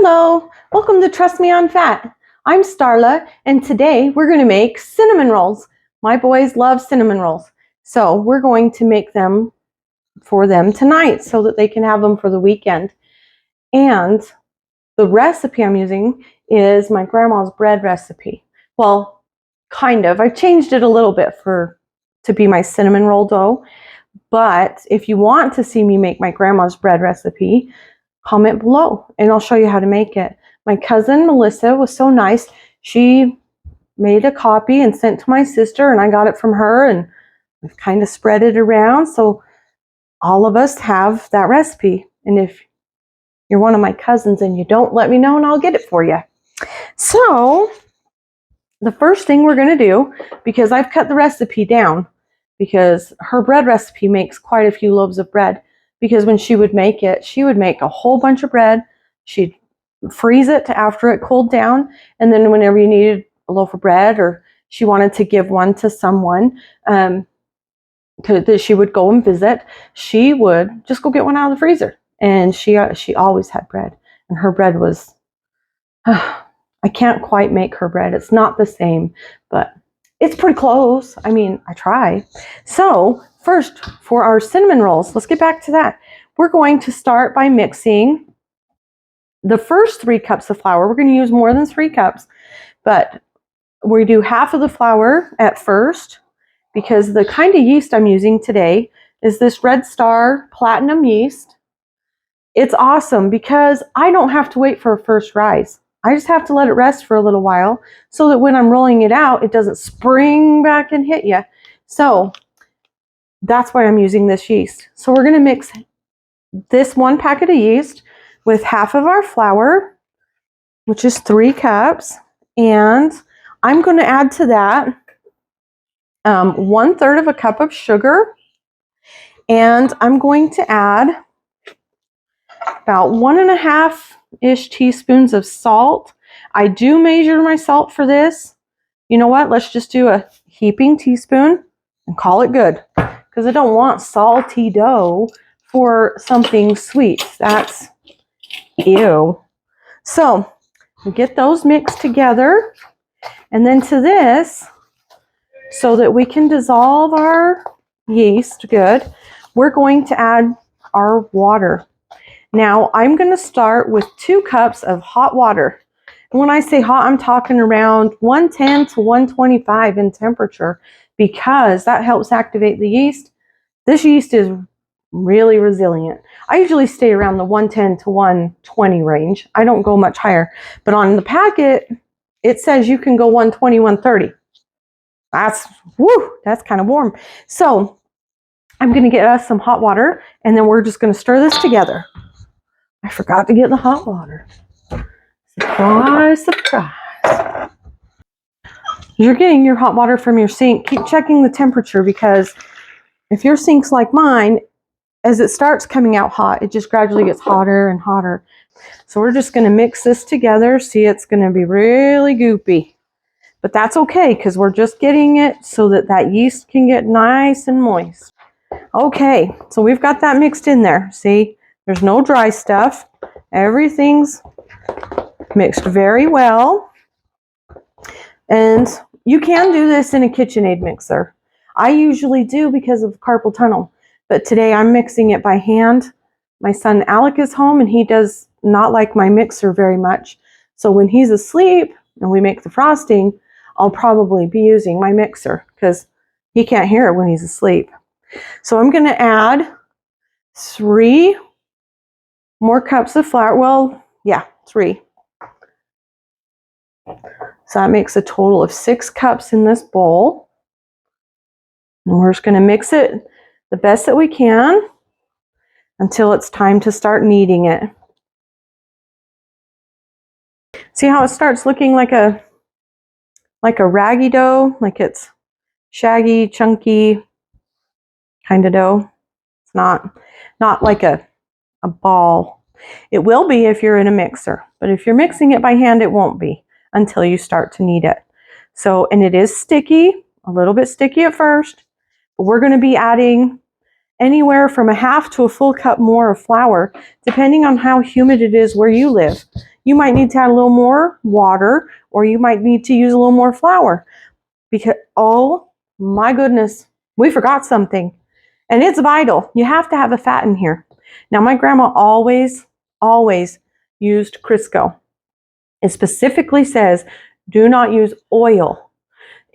Hello, welcome to Trust Me I'm Fat. I'm Starla, and today we're going to make cinnamon rolls. My boys love cinnamon rolls, so we're going to make them for them tonight so that they can have them for the weekend. And the recipe I'm using is my grandma's bread recipe. Well, kind of. I changed it a little bit to be my cinnamon roll dough. But if you want to see me make my grandma's bread recipe, comment below and I'll show you how to make it. My cousin Melissa was so nice. She made a copy and sent to my sister, and I got it from her, and we've kind of spread it around so all of us have that recipe. And if you're one of my cousins and you don't, let me know and I'll get it for you. So the first thing we're going to do, because I've cut the recipe down, because her bread recipe makes quite a few loaves of bread. Because when she would make it, she would make a whole bunch of bread. She'd freeze it after it cooled down. And then whenever you needed a loaf of bread or she wanted to give one to someone that she would go and visit, she would just go get one out of the freezer. And she always had bread. And her bread was, I can't quite make her bread. It's not the same, but it's pretty close. I mean, I try. So first, for our cinnamon rolls, let's get back to that. We're going to start by mixing the first 3 cups of flour. We're going to use more than 3 cups, but we do half of the flour at first, because the kind of yeast I'm using today is this Red Star Platinum yeast. It's awesome because I don't have to wait for a first rise. I just have to let it rest for a little while so that when I'm rolling it out, it doesn't spring back and hit you. So that's why I'm using this yeast. So we're going to mix this 1 packet of yeast with half of our flour, which is 3 cups. And I'm going to add to that 1/3 of a cup of sugar. And I'm going to add about 1.5-ish teaspoons of salt. I do measure my salt for this. You know what? Let's just do a heaping teaspoon and call it good, because I don't want salty dough for something sweet. That's ew. So we get those mixed together, and then to this, so that we can dissolve our yeast good, we're going to add our water. Now, I'm going to start with 2 cups of hot water. And when I say hot, I'm talking around 110 to 125 in temperature, because that helps activate the yeast. This yeast is really resilient. I usually stay around the 110 to 120 range. I don't go much higher. But on the packet, it says you can go 120, 130. That's kind of warm. So I'm going to get us some hot water, and then we're just going to stir this together. I forgot to get the hot water. Surprise, surprise. You're getting your hot water from your sink. Keep checking the temperature, because if your sink's like mine, as it starts coming out hot, it just gradually gets hotter and hotter. So we're just going to mix this together. See, it's going to be really goopy. But that's okay, because we're just getting it so that that yeast can get nice and moist. Okay, so we've got that mixed in there. See? There's no dry stuff. Everything's mixed very well. And you can do this in a KitchenAid mixer. I usually do because of carpal tunnel. But today I'm mixing it by hand. My son Alec is home, and he does not like my mixer very much. So when he's asleep and we make the frosting, I'll probably be using my mixer, because he can't hear it when he's asleep. So I'm going to add 3 more cups of flour. Well, yeah, 3. So that makes a total of 6 cups in this bowl. And we're just going to mix it the best that we can until it's time to start kneading it. See how it starts looking like a raggy dough, like it's shaggy, chunky kind of dough. It's not like a ball. It will be if you're in a mixer, but if you're mixing it by hand, it won't be until you start to knead it. So, and it is sticky, a little bit sticky at first, but we're going to be adding anywhere from 1/2 to a full cup more of flour, depending on how humid it is where you live. you might need to add a little more water, or you might need to use a little more flour. Because, oh my goodness, we forgot something. And it's vital. You have to have a fat in here. Now, my grandma always used Crisco. It specifically says, do not use oil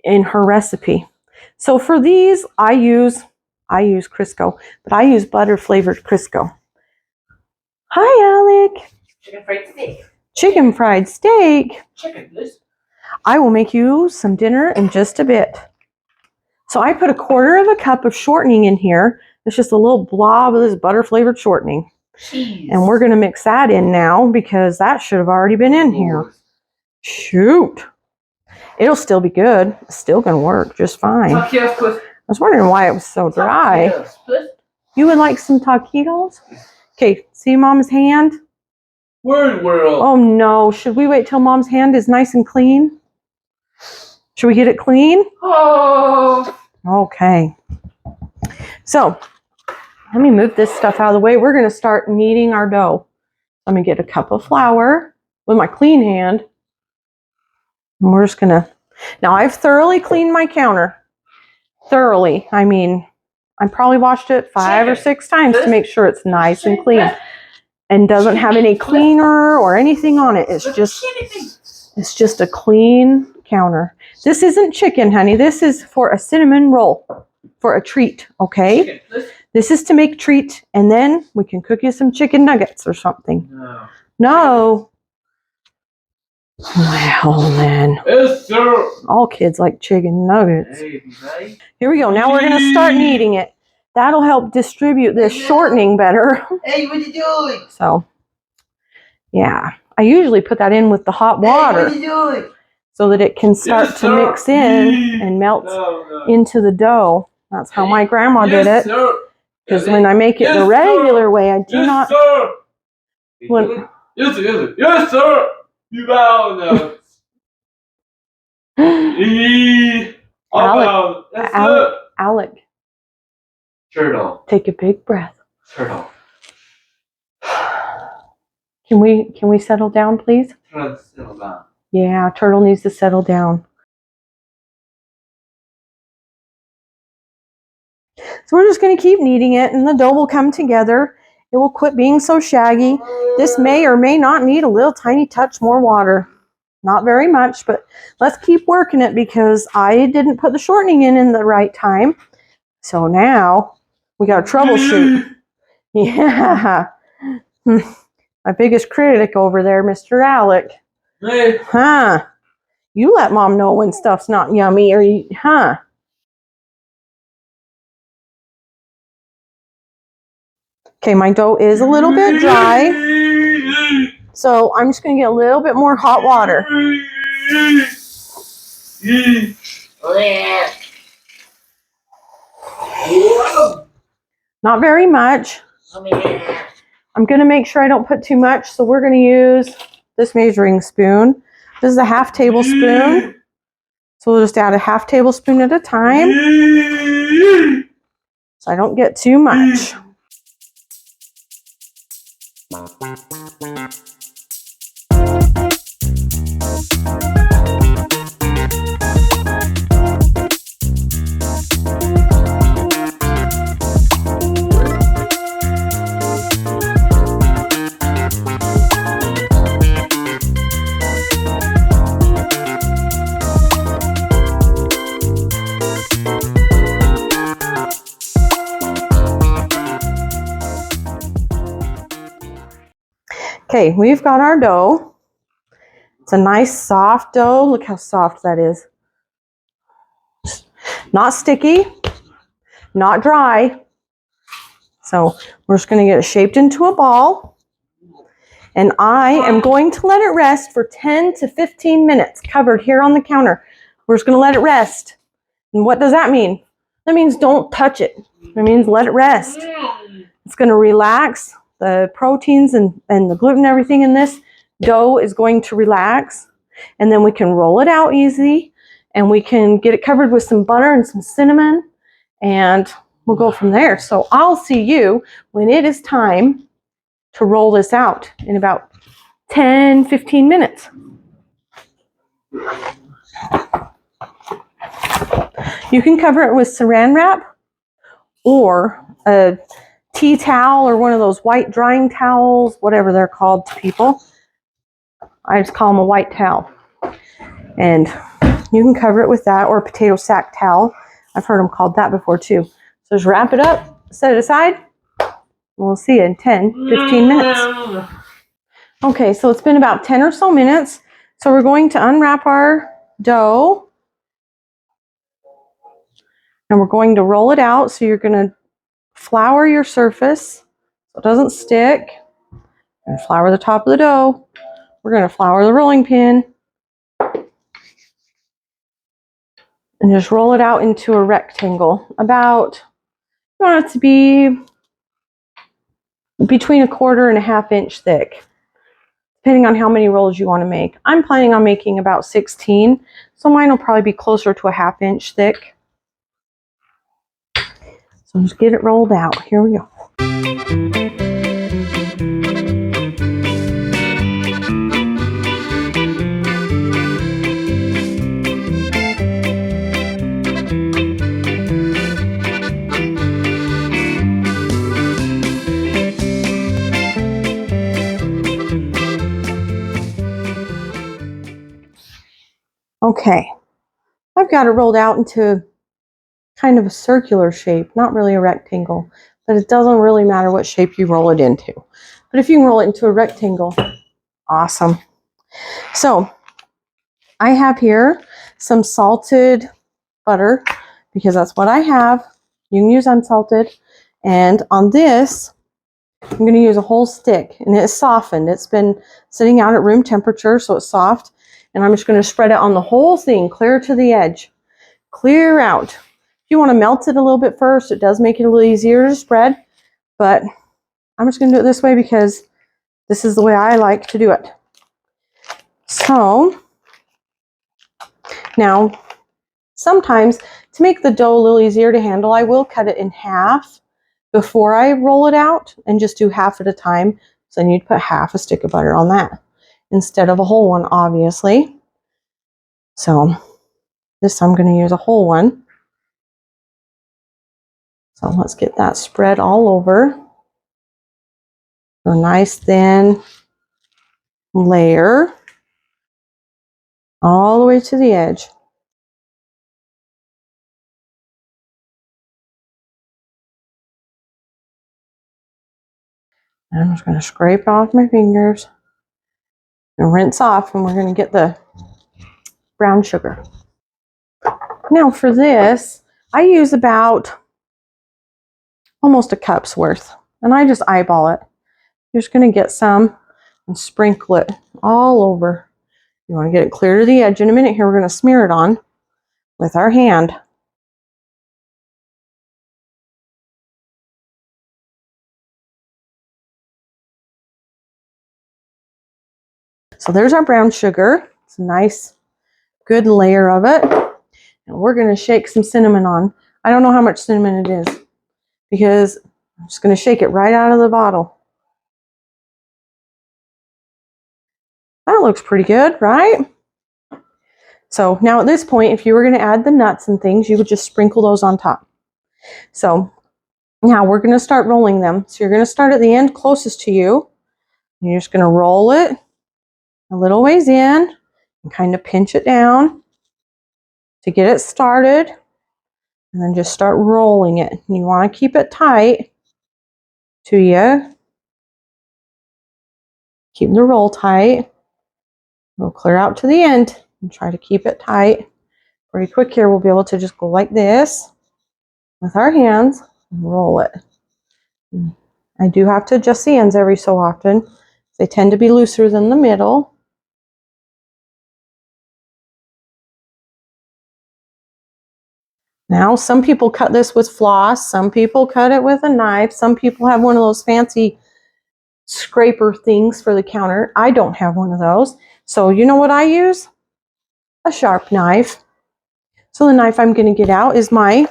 in her recipe. So for these, I use Crisco, but I use butter flavored Crisco. Hi, Alec. Chicken fried steak. Chicken fried steak. Chicken, this. I will make you some dinner in just a bit. So I put 1/4 cup of shortening in here. It's just a little blob of this butter flavored shortening. Cheese. And we're going to mix that in now because that should have already been in here. Shoot. It'll still be good. It's still going to work just fine. I was wondering why it was so dry. You would like some taquitos? Okay, see Mom's hand? Word world. Oh no, should we wait till Mom's hand is nice and clean? Should we get it clean? Oh. Okay. So, let me move this stuff out of the way. We're going to start kneading our dough. Let me get a cup of flour with my clean hand. And we're just going to... Now, I've thoroughly cleaned my counter. Thoroughly. I mean, I probably washed it 5 or 6 times to make sure it's nice and clean. And doesn't have any cleaner or anything on it. It's just a clean counter. This isn't chicken, honey. This is for a cinnamon roll. For a treat, okay? This is to make treat, and then we can cook you some chicken nuggets or something. No. Well, then. Yes, sir. All kids like chicken nuggets. Hey, Here we go. Now we're going to start kneading it. That'll help distribute this shortening better. Hey, what you doing? So, yeah. I usually put that in with the hot water. Hey, what you doing? So that it can start to mix in and melt into the dough. That's how my grandma did it. Because when I make it the regular way, I do not... When, Yes, sir. Yes, sir. You bow now. Alec, Turtle. take a big breath. Turtle. Can we settle down, please? Settle down. Yeah, Turtle needs to settle down. So we're just going to keep kneading it, and the dough will come together. It will quit being so shaggy. This may or may not need a little tiny touch more water. Not very much, but let's keep working it because I didn't put the shortening in the right time. So now we got to troubleshoot. Yeah. My biggest critic over there, Mr. Alec. Hey. Huh. You let Mom know when stuff's not yummy, or you, huh? Okay, my dough is a little bit dry. So I'm just going to get a little bit more hot water. Not very much. I'm going to make sure I don't put too much, so we're going to use this measuring spoon. This is a 1/2 tablespoon. So we'll just add a 1/2 tablespoon at a time. So I don't get too much. Okay, we've got our dough. It's a nice soft dough. Look how soft that is. Not sticky, not dry. So we're just going to get it shaped into a ball. And I am going to let it rest for 10 to 15 minutes, covered here on the counter. We're just going to let it rest. And what does that mean? That means don't touch it. It means let it rest. It's going to relax. The proteins and the gluten and everything in this dough is going to relax. And then we can roll it out easy. And we can get it covered with some butter and some cinnamon. And we'll go from there. So I'll see you when it is time to roll this out in about 10, 15 minutes. You can cover it with saran wrap or a tea towel or one of those white drying towels, whatever they're called to people. I just call them a white towel. And you can cover it with that, or a potato sack towel. I've heard them called that before too. So just wrap it up, set it aside. We'll see you in 10, 15 minutes. Okay, so it's been about 10 or so minutes. So we're going to unwrap our dough. And we're going to roll it out. So you're going to flour your surface so it doesn't stick. And flour the top of the dough. We're going to flour the rolling pin. And just roll it out into a rectangle. About, you want it to be between 1/4 and 1/2 inch thick, depending on how many rolls you want to make. I'm planning on making about 16, so mine will probably be closer to 1/2 inch thick. So just get it rolled out. Here we go. Okay, I've got it rolled out into kind of a circular shape, not really a rectangle, but it doesn't really matter what shape you roll it into. But if you can roll it into a rectangle, awesome. So I have here some salted butter because that's what I have. You can use unsalted. And on this, I'm going to use a whole stick, and it's softened. It's been sitting out at room temperature, so it's soft. And I'm just going to spread it on the whole thing, clear to the edge. Clear out. If you want to melt it a little bit first, it does make it a little easier to spread. But I'm just going to do it this way because this is the way I like to do it. So now, sometimes to make the dough a little easier to handle, I will cut it in half before I roll it out and just do half at a time. So then you'd put half a stick of butter on that instead of a whole one, obviously. So this I'm going to use a whole one. So let's get that spread all over. A nice thin layer all the way to the edge. And I'm just going to scrape off my fingers and rinse off, and we're going to get the brown sugar. Now for this, I use about almost a cup's worth, and I just eyeball it. You're just going to get some and sprinkle it all over. You want to get it clear to the edge. In a minute here, we're going to smear it on with our hand. So there's our brown sugar. It's a nice, good layer of it. And we're going to shake some cinnamon on. I don't know how much cinnamon it is because I'm just going to shake it right out of the bottle. That looks pretty good, right? So now at this point, if you were going to add the nuts and things, you would just sprinkle those on top. So now we're going to start rolling them. So you're going to start at the end closest to you. And you're just going to roll it a little ways in and kind of pinch it down to get it started. And then just start rolling it. And you want to keep it tight to you. Keep the roll tight. We'll clear out to the end and try to keep it tight. Pretty quick here, we'll be able to just go like this with our hands and roll it. I do have to adjust the ends every so often. They tend to be looser than the middle. Now, some people cut this with floss. Some people cut it with a knife. Some people have one of those fancy scraper things for the counter. I don't have one of those. So you know what I use? A sharp knife. So the knife I'm going to get out is my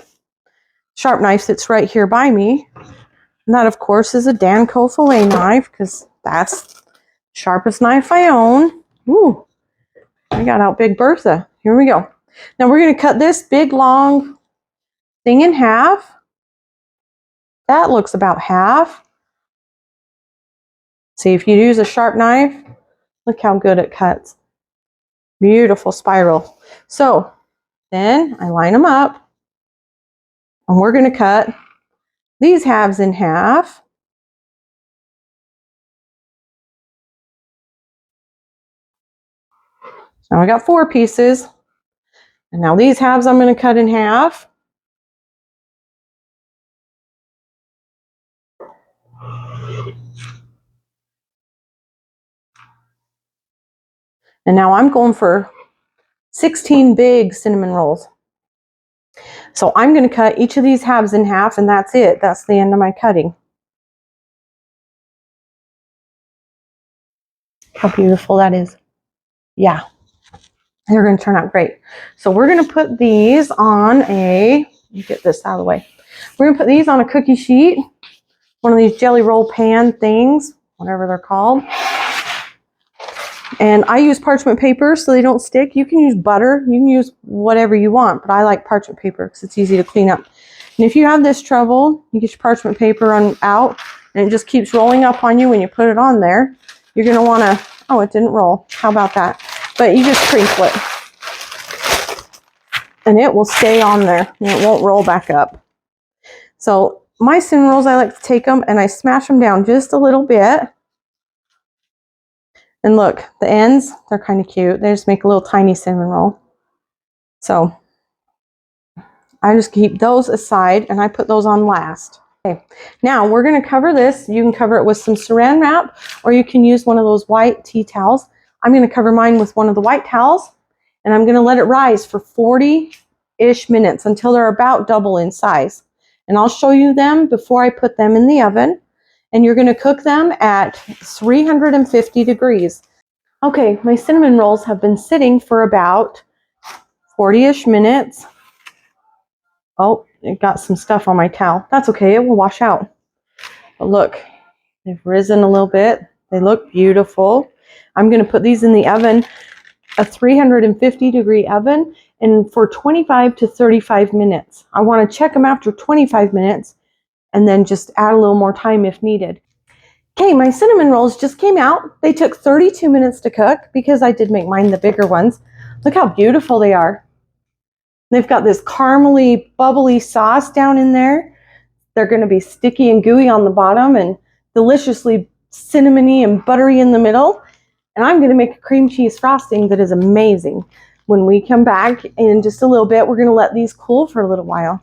sharp knife that's right here by me. And that, of course, is a Danco fillet knife because that's Sharpest knife I own. Ooh, I got out Big Bertha. Here we go. Now we're going to cut this big long thing in half. That looks about half. See, if you use a sharp knife, look how good it cuts. Beautiful spiral. So then I line them up, and we're going to cut these halves in half. Now I got 4 pieces. And now these halves I'm going to cut in half. And now I'm going for 16 big cinnamon rolls. So I'm going to cut each of these halves in half, and that's it. That's the end of my cutting. How beautiful that is. Yeah, they're going to turn out great. So we're going to put these on let me get this out of the way. We're going to put these on a cookie sheet, one of these jelly roll pan things, whatever they're called. And I use parchment paper so they don't stick. You can use butter. You can use whatever you want, but I like parchment paper because it's easy to clean up. And if you have this trouble, you get your parchment paper out, and it just keeps rolling up on you when you put it on there. You're going to want to, oh, it didn't roll. How about that? But you just crinkle it. And it will stay on there, and it won't roll back up. So my cinnamon rolls, I like to take them and I smash them down just a little bit. And look, the ends, they're kind of cute. They just make a little tiny cinnamon roll. So I just keep those aside, and I put those on last. Okay, now we're going to cover this. You can cover it with some saran wrap, or you can use one of those white tea towels. I'm going to cover mine with one of the white towels, and I'm going to let it rise for 40-ish minutes until they're about double in size. And I'll show you them before I put them in the oven. And you're going to cook them at 350 degrees. Okay, my cinnamon rolls have been sitting for about 40-ish minutes. Oh, it got some stuff on my towel. That's okay, it will wash out. But look, they've risen a little bit. They look beautiful. I'm going to put these in the oven, a 350 degree oven, and for 25 to 35 minutes. I want to check them after 25 minutes and then just add a little more time if needed. Okay, my cinnamon rolls just came out. They took 32 minutes to cook because I did make mine the bigger ones. Look how beautiful they are. They've got this caramely, bubbly sauce down in there. They're going to be sticky and gooey on the bottom and deliciously cinnamony and buttery in the middle. And I'm going to make a cream cheese frosting that is amazing. When we come back in just a little bit, we're going to let these cool for a little while.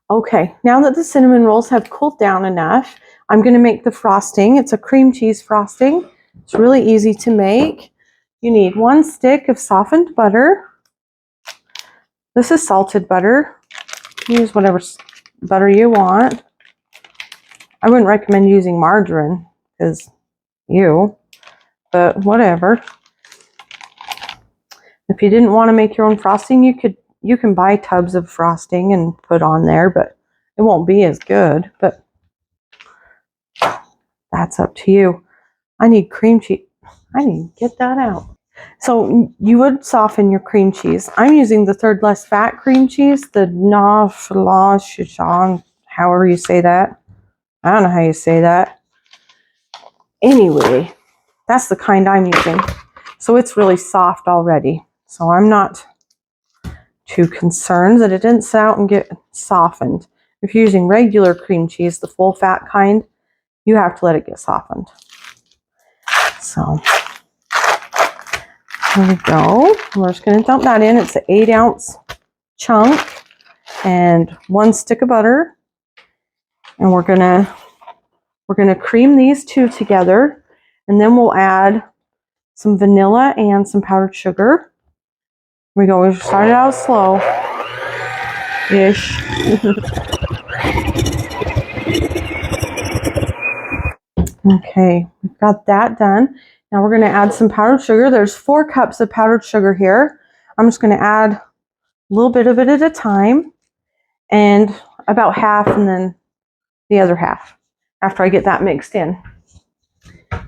Okay, now that the cinnamon rolls have cooled down enough, I'm going to make the frosting. It's a cream cheese frosting. It's really easy to make. You need 1 stick of softened butter. This is salted butter. Use whatever butter you want. I wouldn't recommend using margarine because but whatever. If you didn't want to make your own frosting, you can buy tubs of frosting and put on there, but it won't be as good. But that's up to you. I need cream cheese. I need to get that out. So you would soften your cream cheese. I'm using the third less fat cream cheese, the Nafla, however you say that. I don't know how you say that. Anyway, that's the kind I'm using. So it's really soft already. So I'm not too concerned that it didn't sit out and get softened. If you're using regular cream cheese, the full fat kind, you have to let it get softened. So there we go. We're just going to dump that in. It's an 8-ounce chunk and 1 stick of butter. And we're gonna cream these 2 together, and then we'll add some vanilla and some powdered sugar. Here we go. We started out slow-ish. Okay, we've got that done. Now we're going to add some powdered sugar. There's 4 cups of powdered sugar here. I'm just going to add a little bit of it at a time, and about half, and then the other half after I get that mixed in.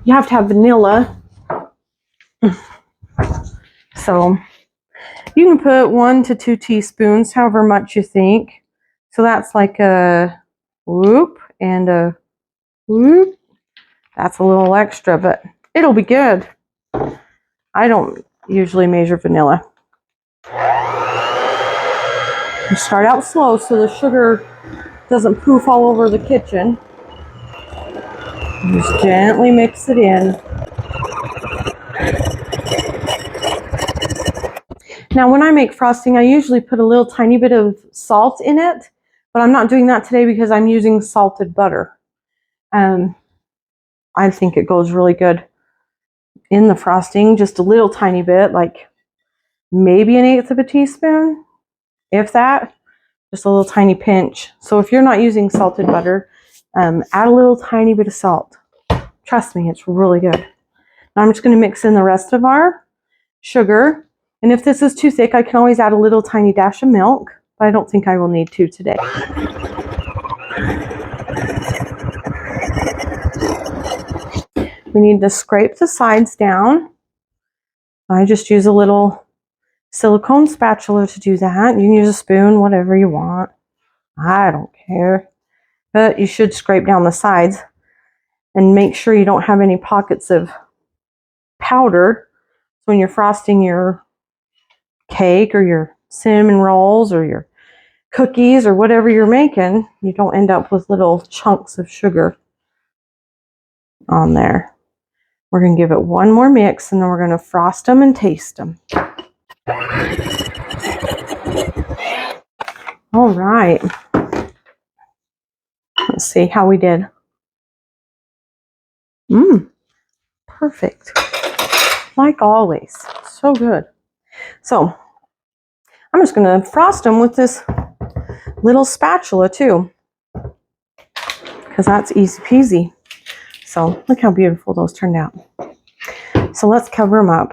you have to have vanilla. So you can put 1 to 2 teaspoons, however much you think. So that's like a whoop and a whoop. That's a little extra, but it'll be good. I don't usually measure vanilla. You start out slow so the sugar doesn't poof all over the kitchen. Just gently mix it in. Now when I make frosting, I usually put a little tiny bit of salt in it, but I'm not doing that today because I'm using salted butter. I think it goes really good in the frosting, just a little tiny bit, like maybe 1/8 of a teaspoon, if that, just a little tiny pinch. So if you're not using salted butter, add a little tiny bit of salt. Trust me, it's really good. Now I'm just going to mix in the rest of our sugar. And if this is too thick, I can always add a little tiny dash of milk, but I don't think I will need to today. We need to scrape the sides down. I just use a little silicone spatula to do that. You can use a spoon, whatever you want. I don't care. But you should scrape down the sides and make sure you don't have any pockets of powder. So when you're frosting your cake or your cinnamon rolls or your cookies or whatever you're making, you don't end up with little chunks of sugar on there. We're going to give it one more mix and then we're going to frost them and taste them. All right. Let's see how we did. Perfect. Like always. So good. So I'm just going to frost them with this little spatula too, because that's easy peasy. So look how beautiful those turned out. So let's cover them up.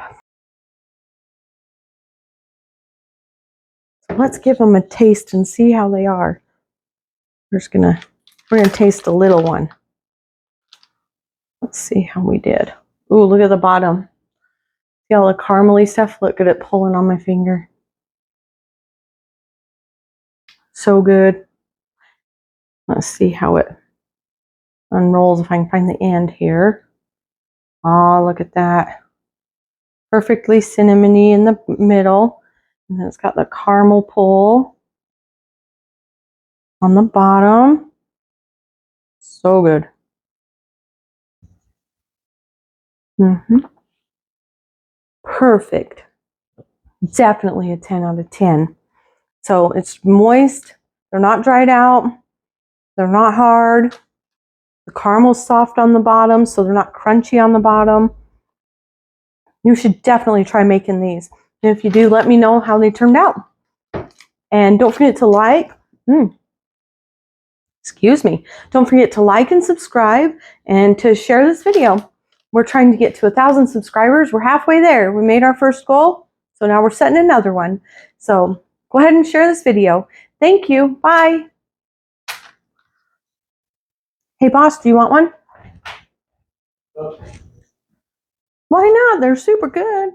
So let's give them a taste and see how they are. We're gonna taste a little one. Let's see how we did. Ooh, look at the bottom. See all the caramely stuff? Look at it pulling on my finger. So good. Let's see how it unrolls if I can find the end here. Oh, look at that. Perfectly cinnamony in the middle. And then it's got the caramel pull on the bottom. So good. Perfect. Definitely a 10 out of 10. So it's moist. They're not dried out. They're not hard. The caramel's soft on the bottom, so they're not crunchy on the bottom. You should definitely try making these. And if you do, let me know how they turned out. And don't forget to like, don't forget to like and subscribe and to share this video. We're trying to get to 1,000 subscribers. We're halfway there. We made our first goal, so now we're setting another one. So go ahead and share this video. Thank you. Bye. Hey, boss, do you want one? Okay. Why not? They're super good.